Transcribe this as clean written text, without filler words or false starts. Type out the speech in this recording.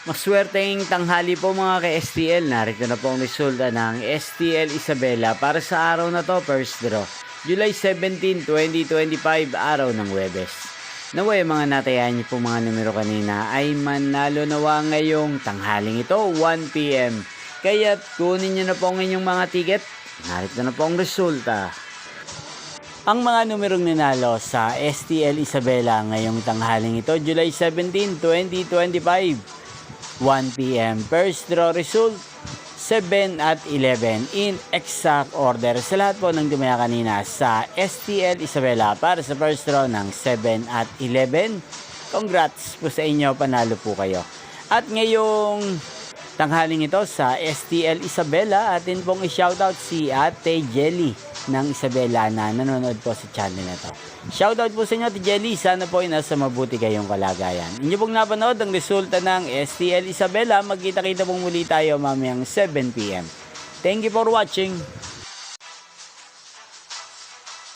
Maswerteng tanghali po mga ka-STL. Narito na po ang resulta ng STL Isabela para sa araw na to, first draw. July 17, 2025, araw ng Huwebes. Naway mga natayan niyo po mga numero kanina ay manalo nawa ngayong tanghaling ito, 1 PM. Kaya kunin niyo na po ang inyong mga ticket. Narito na po ang resulta. Ang mga numerong ninalo sa STL Isabela ngayong tanghaling ito, July 17, 2025, 1 PM. First draw result, 7 at 11 in exact order. Sa lahat po ng dumaya kanina sa STL Isabela para sa first draw ng 7 at 11. Congrats po sa inyo, panalo po kayo. At ngayong tanghaling ito sa STL Isabela, atin pong i-shoutout si Ate Jelly ng Isabela na nanonood po sa channel na to. Shoutout po sa inyo, Ate Jelly. Sana po ay nasa mabuti kayong kalagayan. Inyo pong napanood ang resulta ng STL Isabela. Magkita-kita pong muli tayo mamayang 7 PM. Thank you for watching.